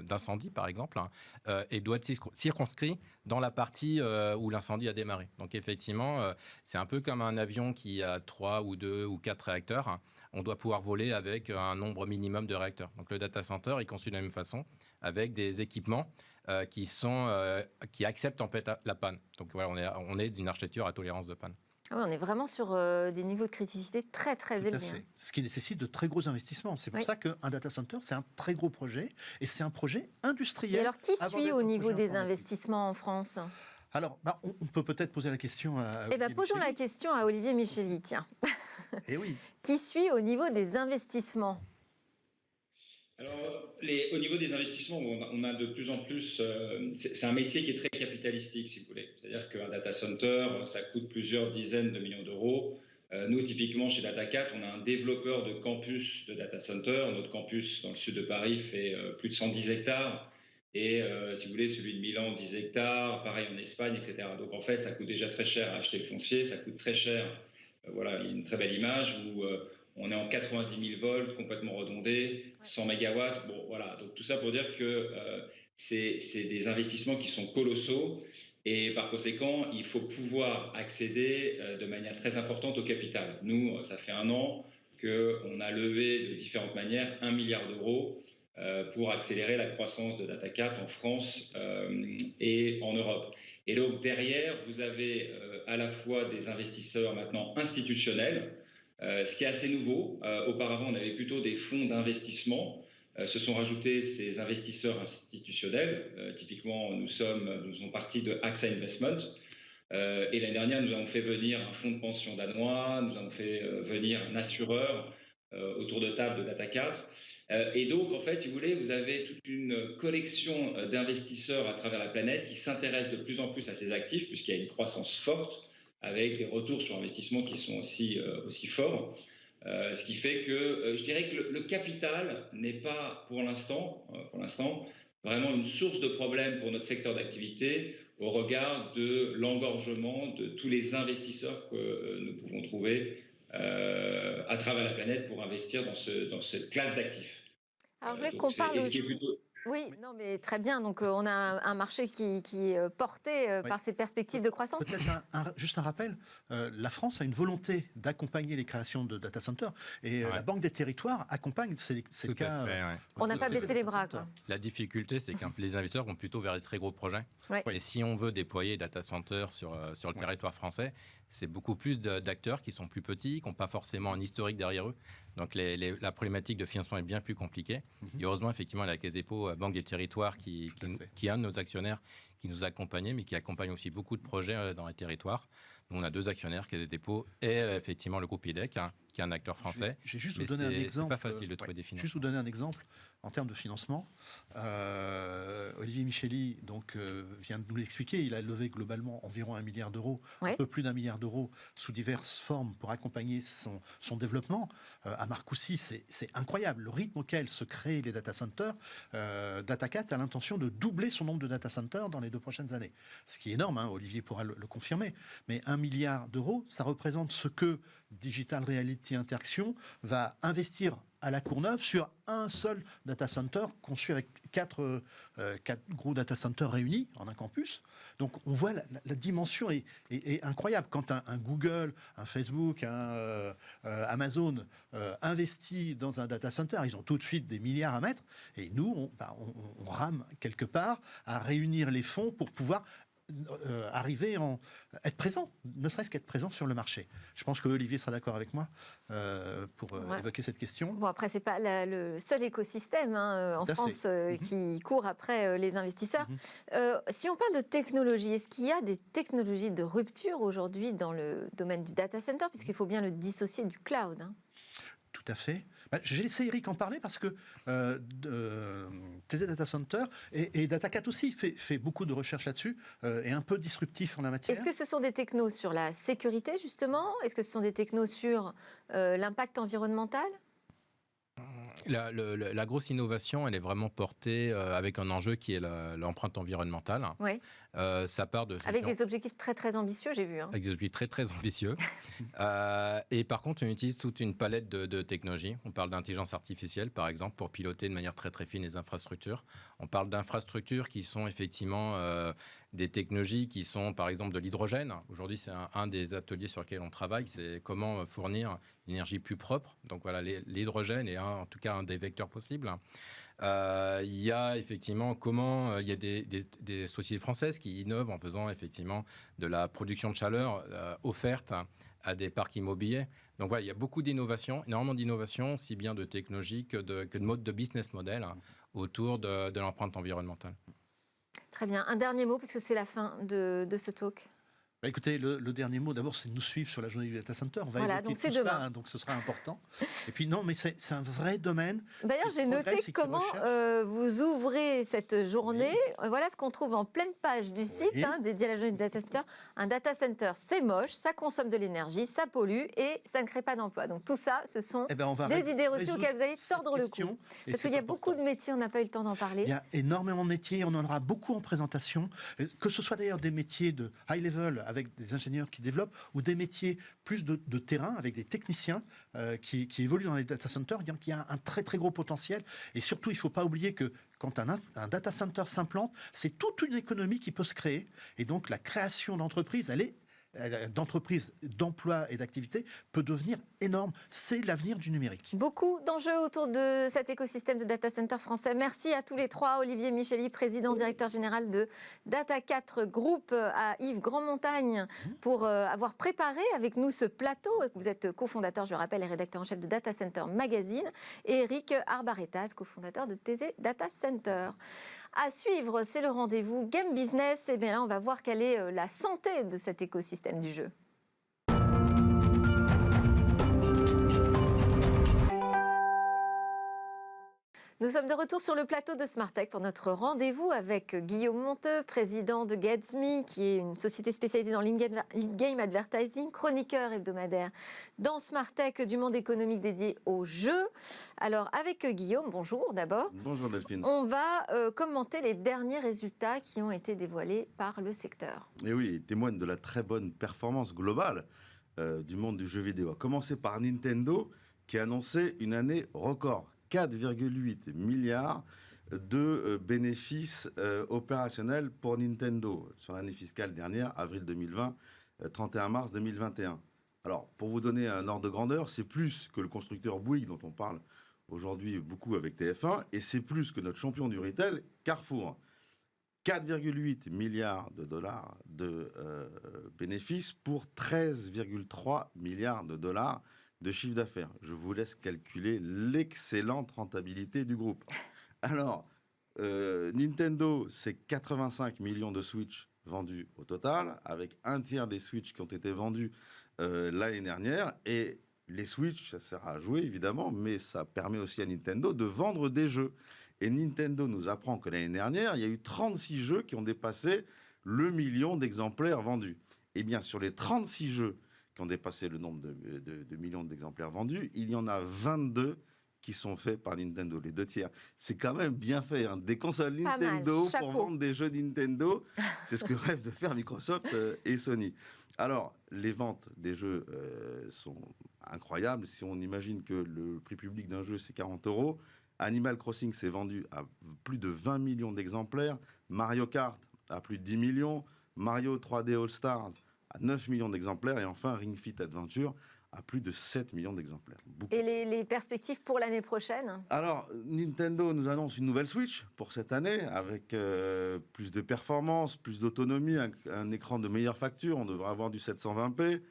Speaker 4: d'incendie, par exemple, et doit être circonscrit dans la partie où l'incendie a démarré. Donc, effectivement, c'est un peu comme un avion qui a 3 ou 2 ou 4 réacteurs. On doit pouvoir voler avec un nombre minimum de réacteurs. Donc, le data center est conçu de la même façon, avec des équipements qui acceptent en fait la panne. Donc, voilà, on est d'une architecture à tolérance de panne.
Speaker 1: Ah oui, on est vraiment sur des niveaux de criticité très, très élevés.
Speaker 3: Tout à fait. Ce qui nécessite de très gros investissements. C'est pour ça qu'un data center, c'est un très gros projet et c'est un projet industriel.
Speaker 1: Et alors, qui suit au niveau des investissements en France?
Speaker 3: Alors, on peut peut-être poser la question à Olivier
Speaker 1: posons la question à Olivier Micheli, tiens.
Speaker 3: Eh oui.
Speaker 1: Qui suit au niveau des investissements?
Speaker 5: Alors, au niveau des investissements, on a de plus en plus... c'est un métier qui est très capitalistique, si vous voulez. C'est-à-dire qu'un data center, ça coûte plusieurs dizaines de millions d'euros. Nous, typiquement, chez Datacat, on a un développeur de campus de data center. Notre campus dans le sud de Paris fait plus de 110 hectares. Et si vous voulez, celui de Milan, 10 hectares. Pareil en Espagne, etc. Donc, en fait, ça coûte déjà très cher à acheter le foncier. Ça coûte très cher. Voilà, une très belle image où... on est en 90 000 volts, complètement redondé, 100 mégawatts. Bon, voilà. Donc, tout ça pour dire que c'est des investissements qui sont colossaux. Et par conséquent, il faut pouvoir accéder de manière très importante au capital. Nous, ça fait 1 an qu'on a levé de différentes manières 1 milliard d'euros pour accélérer la croissance de Datacat en France et en Europe. Et donc, derrière, vous avez à la fois des investisseurs maintenant institutionnels, ce qui est assez nouveau. Auparavant, on avait plutôt des fonds d'investissement. Se sont rajoutés ces investisseurs institutionnels. Typiquement, nous sommes partis de AXA Investment. Et l'année dernière, nous avons fait venir un fonds de pension danois, nous avons fait venir un assureur autour de table de Data4. Et donc, en fait, si vous voulez, vous avez toute une collection d'investisseurs à travers la planète qui s'intéressent de plus en plus à ces actifs, puisqu'il y a une croissance forte, avec des retours sur investissement qui sont aussi forts. Ce qui fait que je dirais que le capital n'est pas pour l'instant vraiment une source de problème pour notre secteur d'activité au regard de l'engorgement de tous les investisseurs que nous pouvons trouver à travers la planète pour investir dans cette classe d'actifs.
Speaker 1: Alors je voulais qu'on parle aussi... Oui, non, mais très bien. Donc, on a un marché qui est porté par ces perspectives de croissance.
Speaker 3: Peut-être juste un rappel, la France a une volonté d'accompagner les créations de data centers et la Banque des territoires accompagne ces cas.
Speaker 1: On n'a pas baissé les bras, quoi.
Speaker 4: La difficulté, c'est que les investisseurs vont plutôt vers les très gros projets. Et si on veut déployer data centers sur le territoire français, c'est beaucoup plus d'acteurs qui sont plus petits, qui n'ont pas forcément un historique derrière eux. Donc la problématique de financement est bien plus compliquée. Et heureusement, effectivement, la Caisse des dépôts, Banque des territoires, qui est un de nos actionnaires, qui nous accompagne, mais qui accompagne aussi beaucoup de projets dans les territoires. Nous, on a 2 actionnaires, Caisse des dépôts et effectivement le groupe IDEC, qui est un acteur français.
Speaker 3: Je vais juste vous donner un exemple.
Speaker 4: C'est pas facile de trouver des financements.
Speaker 3: Juste vous donner un exemple en termes de financement. Olivier Micheli vient de nous l'expliquer. Il a levé globalement environ 1 milliard d'euros, un peu plus d'1 milliard d'euros sous diverses formes pour accompagner son développement. À Marcoussis, c'est incroyable. Le rythme auquel se créent les data centers. Datacat a l'intention de doubler son nombre de data centers dans les 2 prochaines années. Ce qui est énorme, Olivier pourra le confirmer. Mais 1 milliard d'euros, ça représente ce que Digital Realty Interaction va investir à la Courneuve sur un seul data center conçu avec 4 gros data centers réunis en un campus. Donc on voit la dimension est incroyable. Quand un Google, un Facebook, un Amazon investit dans un data center, ils ont tout de suite des milliards à mettre. Et nous, on rame quelque part à réunir les fonds pour pouvoir être présent, ne serait-ce qu'être présent sur le marché. Je pense que Olivier sera d'accord avec moi pour évoquer cette question.
Speaker 1: Bon, après, ce n'est pas le seul écosystème en France qui court après les investisseurs. Si on parle de technologie, est-ce qu'il y a des technologies de rupture aujourd'hui dans le domaine du data center, puisqu'il faut bien le dissocier du cloud,
Speaker 3: Tout à fait. J'ai laissé Eric en parler parce que TZ Data Center et DataCat aussi fait beaucoup de recherches là-dessus et un peu disruptif en la matière.
Speaker 1: Est-ce que ce sont des technos sur la sécurité, justement? Est-ce que ce sont des technos sur l'impact environnemental?
Speaker 4: La grosse innovation, elle est vraiment portée avec un enjeu qui est l'empreinte environnementale.
Speaker 1: Oui.
Speaker 4: Ça part de
Speaker 1: avec des objectifs très très ambitieux, j'ai vu.
Speaker 4: Avec des objectifs très très ambitieux. Et par contre, on utilise toute une palette de technologies. On parle d'intelligence artificielle, par exemple, pour piloter de manière très très fine les infrastructures. On parle d'infrastructures qui sont effectivement des technologies qui sont, par exemple, de l'hydrogène. Aujourd'hui, c'est un des ateliers sur lesquels on travaille. C'est comment fournir une énergie plus propre. Donc voilà, l'hydrogène est en tout cas un des vecteurs possibles. Il y a effectivement il y a des sociétés françaises qui innovent en faisant effectivement de la production de chaleur offerte à des parcs immobiliers. Donc voilà, il y a beaucoup d'innovations, énormément d'innovations, aussi bien de technologie que de mode de business model autour de l'empreinte environnementale.
Speaker 1: Très bien. Un dernier mot, puisque c'est la fin de ce talk.
Speaker 3: Écoutez, le dernier mot, d'abord, c'est de nous suivre sur la journée du data center. On va évoquer
Speaker 1: donc c'est
Speaker 3: tout cela,
Speaker 1: demain.
Speaker 3: donc ce sera important. Et puis non, mais c'est un vrai domaine.
Speaker 1: D'ailleurs, j'ai noté comment vous ouvrez cette journée. Oui. Voilà ce qu'on trouve en pleine page du site dédié à la journée du data center. Un data center, c'est moche, ça consomme de l'énergie, ça pollue et ça ne crée pas d'emploi. Donc tout ça, ce sont des idées reçues auxquelles vous allez tordre le cou. Parce qu'il y a beaucoup de métiers, on n'a pas eu le temps d'en parler.
Speaker 3: Il y a énormément de métiers, on en aura beaucoup en présentation. Que ce soit d'ailleurs des métiers de high level, avec des ingénieurs qui développent, ou des métiers plus de terrain, avec des techniciens qui évoluent dans les data centers. Il y a un très très gros potentiel. Et surtout, il ne faut pas oublier que quand un data center s'implante, c'est toute une économie qui peut se créer. Et donc, la création d'entreprises, d'entreprises, d'emplois et d'activités peut devenir énorme. C'est l'avenir du numérique.
Speaker 1: Beaucoup d'enjeux autour de cet écosystème de data center français. Merci à tous les trois. Olivier Micheli, président, directeur général de DataCat Group, à Yves Grandmontagne pour avoir préparé avec nous ce plateau. Vous êtes cofondateur, je le rappelle, et rédacteur en chef de Data Center Magazine. Et Eric Arbaretas, cofondateur de TZ Data Center. À suivre, c'est le rendez-vous Game Business. Et bien là, on va voir quelle est la santé de cet écosystème du jeu. Nous sommes de retour sur le plateau de Smartech pour notre rendez-vous avec Guillaume Monteux, président de GetsMe, qui est une société spécialisée dans l'in-game advertising, chroniqueur hebdomadaire dans Smartech du monde économique dédié aux jeux. Alors, avec Guillaume, bonjour d'abord.
Speaker 6: Bonjour Delphine.
Speaker 1: On va commenter les derniers résultats qui ont été dévoilés par le secteur.
Speaker 6: Et oui, ils témoignent de la très bonne performance globale du monde du jeu vidéo. À commencer par Nintendo, qui a annoncé une année record. 4,8 milliards de bénéfices opérationnels pour Nintendo sur l'année fiscale dernière, avril 2020, 31 mars 2021. Alors, pour vous donner un ordre de grandeur, c'est plus que le constructeur Bouygues, dont on parle aujourd'hui beaucoup avec TF1, et c'est plus que notre champion du retail, Carrefour. 4,8 milliards de dollars de bénéfices pour 13,3 milliards de dollars de chiffre d'affaires. Je vous laisse calculer l'excellente rentabilité du groupe. Alors, Nintendo, c'est 85 millions de Switch vendus au total, avec un tiers des Switch qui ont été vendus l'année dernière. Et les Switch, ça sert à jouer, évidemment, mais ça permet aussi à Nintendo de vendre des jeux. Et Nintendo nous apprend que l'année dernière, il y a eu 36 jeux qui ont dépassé le million d'exemplaires vendus. Eh bien, sur les 36 jeux qui ont dépassé le nombre de millions d'exemplaires vendus, il y en a 22 qui sont faits par Nintendo, les 2 tiers. C'est quand même bien fait, hein. Des consoles Nintendo pour vendre des jeux Nintendo, c'est ce que rêvent de faire Microsoft et Sony. Alors, les ventes des jeux sont incroyables. Si on imagine que le prix public d'un jeu, c'est 40 €, Animal Crossing s'est vendu à plus de 20 millions d'exemplaires, Mario Kart à plus de 10 millions, Mario 3D All Stars à 9 millions d'exemplaires, et enfin Ring Fit Adventure à plus de 7 millions d'exemplaires. Beaucoup.
Speaker 1: Et les perspectives pour l'année prochaine?
Speaker 6: Alors, Nintendo nous annonce une nouvelle Switch pour cette année, avec plus de performance, plus d'autonomie, un écran de meilleure facture, on devrait avoir du 720p,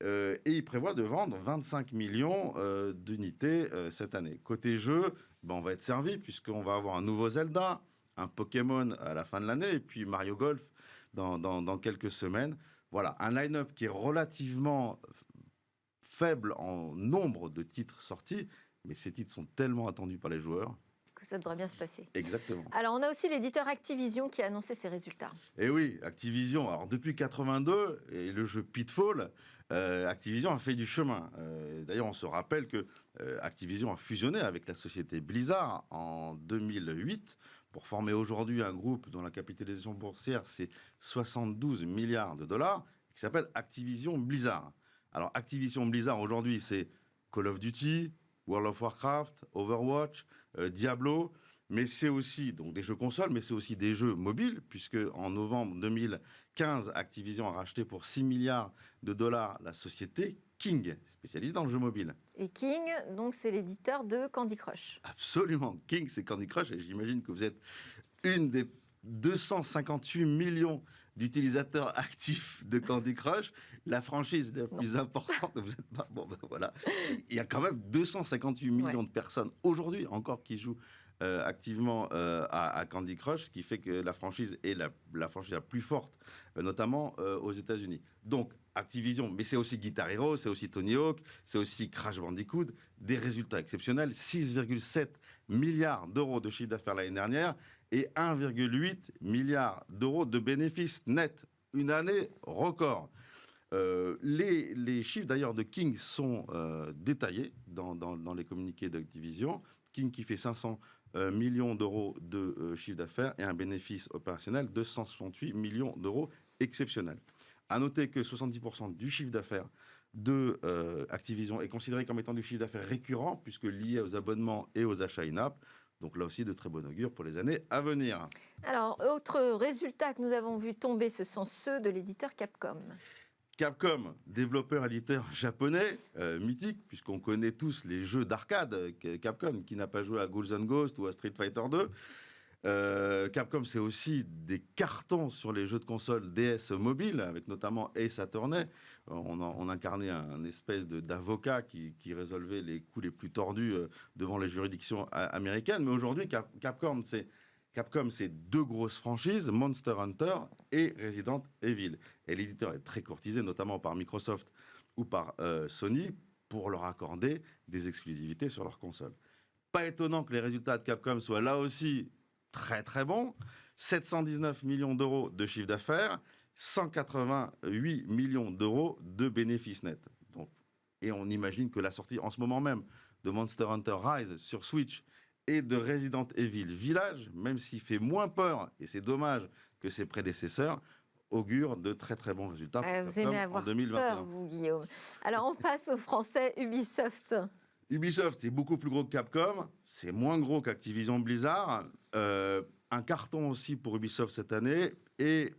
Speaker 6: et il prévoit de vendre 25 millions d'unités cette année. Côté jeu, on va être servi, puisqu'on va avoir un nouveau Zelda, un Pokémon à la fin de l'année, et puis Mario Golf dans quelques semaines. Voilà, un line-up qui est relativement faible en nombre de titres sortis, mais ces titres sont tellement attendus par les joueurs.
Speaker 1: Que ça devrait bien se passer.
Speaker 6: Exactement.
Speaker 1: Alors, on a aussi l'éditeur Activision qui a annoncé ses résultats.
Speaker 6: Et oui, Activision, alors depuis 82, et le jeu Pitfall, Activision a fait du chemin. D'ailleurs, on se rappelle que Activision a fusionné avec la société Blizzard en 2008 pour former aujourd'hui un groupe dont la capitalisation boursière, c'est 72 milliards de dollars, qui s'appelle Activision Blizzard. Alors, Activision Blizzard, aujourd'hui, c'est Call of Duty, World of Warcraft, Overwatch, Diablo, mais c'est aussi donc, des jeux consoles, mais c'est aussi des jeux mobiles, puisque en novembre 2015, Activision a racheté pour 6 milliards de dollars la société King, spécialisée dans le jeu mobile.
Speaker 1: Et King, donc, c'est l'éditeur de Candy Crush.
Speaker 6: Absolument. King, c'est Candy Crush, et j'imagine que vous êtes une des 258 millions d'utilisateurs actifs de Candy Crush, la franchise la plus importante. Vous êtes pas, bon, ben voilà. Il y a quand même 258 millions de personnes aujourd'hui encore qui jouent activement à Candy Crush, ce qui fait que la franchise est la franchise la plus forte, notamment aux États-Unis. Donc, Activision, mais c'est aussi Guitar Hero, c'est aussi Tony Hawk, c'est aussi Crash Bandicoot, des résultats exceptionnels, 6,7 milliards d'euros de chiffre d'affaires l'année dernière et 1,8 milliard d'euros de bénéfices nets. Une année record. Les chiffres d'ailleurs de King sont détaillés dans les communiqués d'Activision. King qui fait 500 millions d'euros de chiffre d'affaires et un bénéfice opérationnel de 168 millions d'euros exceptionnel. À noter que 70% du chiffre d'affaires de Activision est considéré comme étant du chiffre d'affaires récurrent, puisque lié aux abonnements et aux achats in-app. Donc là aussi, de très bon augure pour les années à venir.
Speaker 1: Alors, autres résultats que nous avons vu tomber, ce sont ceux de l'éditeur Capcom.
Speaker 6: Capcom, développeur-éditeur japonais, mythique, puisqu'on connaît tous les jeux d'arcade. Capcom, qui n'a pas joué à Ghouls and Ghosts ou à Street Fighter 2. Capcom, c'est aussi des cartons sur les jeux de console DS mobile, avec notamment Ace Attorney. On incarnait un espèce d'avocat qui résolvait les coups les plus tordus devant les juridictions américaines. Mais aujourd'hui, Capcom, c'est deux grosses franchises, Monster Hunter et Resident Evil. Et l'éditeur est très courtisé, notamment par Microsoft ou par Sony, pour leur accorder des exclusivités sur leurs consoles. Pas étonnant que les résultats de Capcom soient là aussi très très bons. 719 millions d'euros de chiffre d'affaires, 188 millions d'euros de bénéfices nets. Donc, et on imagine que la sortie en ce moment même de Monster Hunter Rise sur Switch et de Resident Evil Village, même s'il fait moins peur, et c'est dommage que ses prédécesseurs, augure de très très bons résultats pour
Speaker 1: Vous aimez avoir
Speaker 6: en 2021.
Speaker 1: peur, vous, Guillaume. Alors, on passe au français Ubisoft.
Speaker 6: Ubisoft, c'est beaucoup plus gros que Capcom, c'est moins gros qu'Activision Blizzard. Un carton aussi pour Ubisoft cette année, et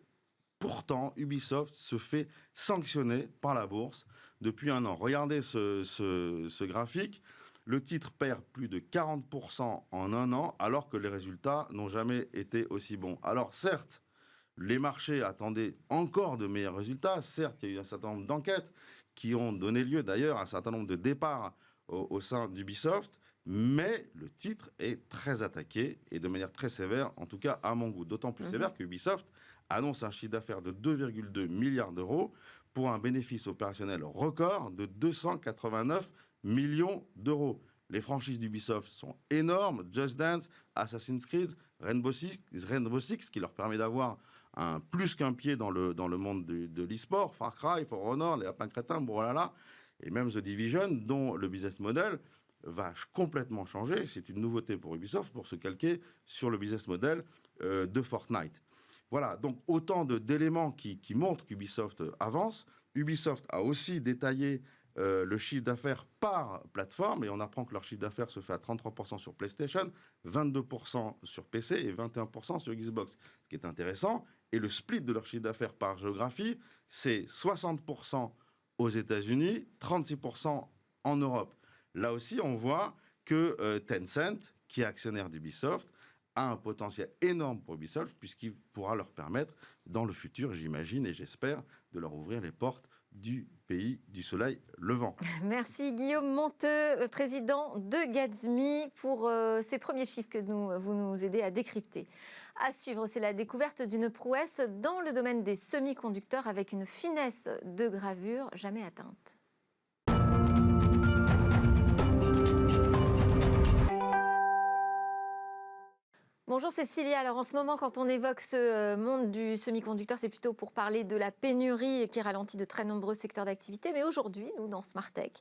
Speaker 6: pourtant, Ubisoft se fait sanctionner par la bourse depuis un an. Regardez ce graphique. Le titre perd plus de 40% en un an, alors que les résultats n'ont jamais été aussi bons. Alors certes, les marchés attendaient encore de meilleurs résultats. Certes, il y a eu un certain nombre d'enquêtes qui ont donné lieu d'ailleurs à un certain nombre de départs au sein d'Ubisoft, mais le titre est très attaqué et de manière très sévère, en tout cas à mon goût. D'autant plus sévère qu'Ubisoft annonce un chiffre d'affaires de 2,2 milliards d'euros pour un bénéfice opérationnel record de 289 millions d'euros. Les franchises d'Ubisoft sont énormes, Just Dance, Assassin's Creed, Rainbow Six, qui leur permet d'avoir plus qu'un pied dans le monde de l'e-sport, Far Cry, For Honor, les lapins crétins, bon voilà, et même The Division, dont le business model va complètement changer. C'est une nouveauté pour Ubisoft pour se calquer sur le business model de Fortnite. Voilà, donc autant d'éléments qui montrent qu'Ubisoft avance. Ubisoft a aussi détaillé le chiffre d'affaires par plateforme, et on apprend que leur chiffre d'affaires se fait à 33% sur PlayStation, 22% sur PC et 21% sur Xbox, ce qui est intéressant. Et le split de leur chiffre d'affaires par géographie, c'est 60% aux États-Unis, 36% en Europe. Là aussi, on voit que Tencent, qui est actionnaire d'Ubisoft, a un potentiel énorme pour Ubisoft, puisqu'il pourra leur permettre, dans le futur, j'imagine et j'espère, de leur ouvrir les portes du pays du soleil levant.
Speaker 1: Merci Guillaume Monteux, président de Gatsby, pour ces premiers chiffres que vous nous aidez à décrypter. À suivre, c'est la découverte d'une prouesse dans le domaine des semi-conducteurs avec une finesse de gravure jamais atteinte. Bonjour Cécilia, alors en ce moment quand on évoque ce monde du semi-conducteur, c'est plutôt pour parler de la pénurie qui ralentit de très nombreux secteurs d'activité, mais aujourd'hui, nous dans Smart Tech,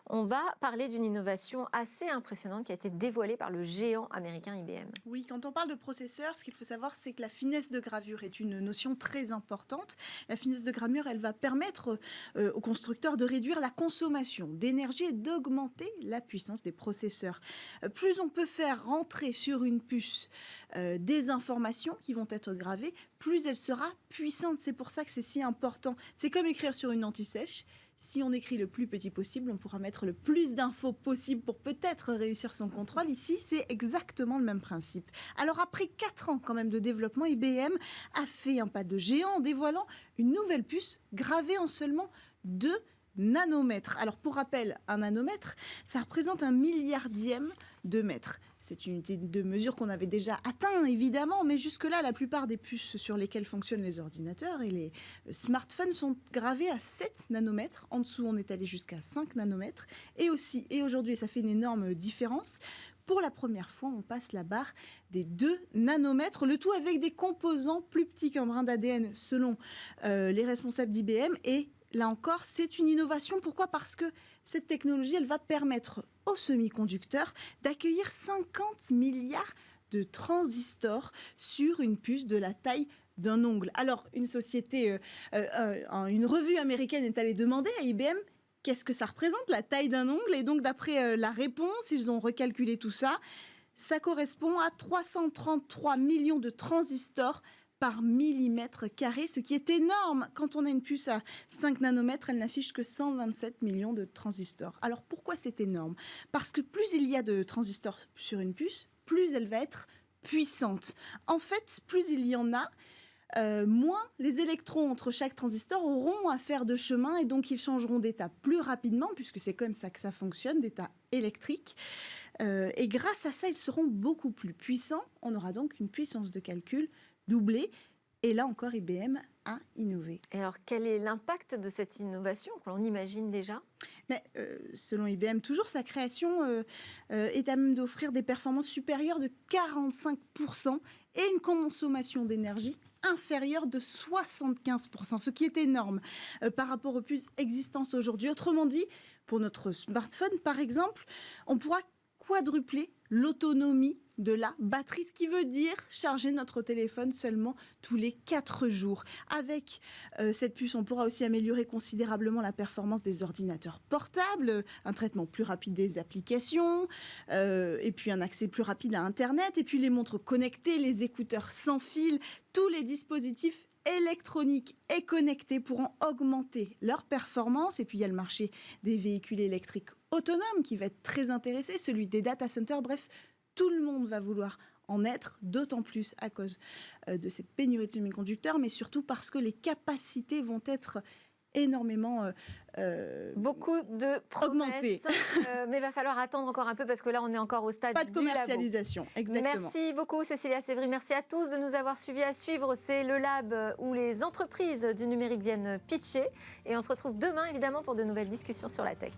Speaker 1: on va parler d'une innovation assez impressionnante qui a été dévoilée par le géant américain IBM.
Speaker 7: Oui, quand on parle de processeur, ce qu'il faut savoir, c'est que la finesse de gravure est une notion très importante. La finesse de gravure, elle va permettre aux constructeurs de réduire la consommation d'énergie et d'augmenter la puissance des processeurs. Plus on peut faire rentrer sur une puce des informations qui vont être gravées, plus elle sera puissante. C'est pour ça que c'est si important. C'est comme écrire sur une anti-sèche. Si on écrit le plus petit possible, on pourra mettre le plus d'infos possible pour peut-être réussir son contrôle. Ici, c'est exactement le même principe. Alors après 4 ans quand même de développement, IBM a fait un pas de géant en dévoilant une nouvelle puce gravée en seulement 2 nanomètres. Alors pour rappel, un nanomètre, ça représente 1 milliardième de mètre. C'est une unité de mesure qu'on avait déjà atteint, évidemment, mais jusque-là, la plupart des puces sur lesquelles fonctionnent les ordinateurs et les smartphones sont gravées à 7 nanomètres. En dessous, on est allé jusqu'à 5 nanomètres. Et aujourd'hui, ça fait une énorme différence. Pour la première fois, on passe la barre des 2 nanomètres, le tout avec des composants plus petits qu'un brin d'ADN, selon les responsables d'IBM. Et là encore, c'est une innovation. Pourquoi ? Parce que cette technologie, elle va permettre aux semi-conducteurs d'accueillir 50 milliards de transistors sur une puce de la taille d'un ongle. Alors, une revue américaine est allée demander à IBM qu'est-ce que ça représente, la taille d'un ongle. Et donc, d'après la réponse, ils ont recalculé tout ça. Ça correspond à 333 millions de transistors par millimètre carré, ce qui est énorme. Quand on a une puce à 5 nanomètres, elle n'affiche que 127 millions de transistors. Alors pourquoi c'est énorme ? Parce que plus il y a de transistors sur une puce, plus elle va être puissante. En fait, plus il y en a, moins les électrons entre chaque transistor auront à faire de chemin et donc ils changeront d'état plus rapidement, puisque c'est comme ça que ça fonctionne, d'état électrique. Et grâce à ça, ils seront beaucoup plus puissants. On aura donc une puissance de calcul doublée. Et là encore, IBM a innové.
Speaker 1: Et alors, quel est l'impact de cette innovation que l'on imagine déjà ?
Speaker 7: Mais selon IBM, toujours, sa création est à même d'offrir des performances supérieures de 45% et une consommation d'énergie inférieure de 75%, ce qui est énorme par rapport aux puces existantes aujourd'hui. Autrement dit, pour notre smartphone, par exemple, on pourra quadrupler l'autonomie de la batterie, ce qui veut dire charger notre téléphone seulement tous les 4 jours. Avec cette puce, on pourra aussi améliorer considérablement la performance des ordinateurs portables, un traitement plus rapide des applications, et puis un accès plus rapide à Internet, et puis les montres connectées, les écouteurs sans fil, tous les dispositifs électroniques et connectés pourront augmenter leur performance. Et puis il y a le marché des véhicules électriques autonomes qui va être très intéressé, celui des data centers. Bref, tout le monde va vouloir en être, d'autant plus à cause de cette pénurie de semi-conducteurs, mais surtout parce que les capacités vont être énormément
Speaker 1: beaucoup de promesses, mais il va falloir attendre encore un peu parce que là on est encore au stade
Speaker 7: pas de
Speaker 1: du labo.
Speaker 7: commercialisation. Exactement.
Speaker 1: Merci beaucoup Cécilia Sévry, merci à tous de nous avoir suivis. À suivre, c'est le lab où les entreprises du numérique viennent pitcher et on se retrouve demain évidemment pour de nouvelles discussions sur la tech.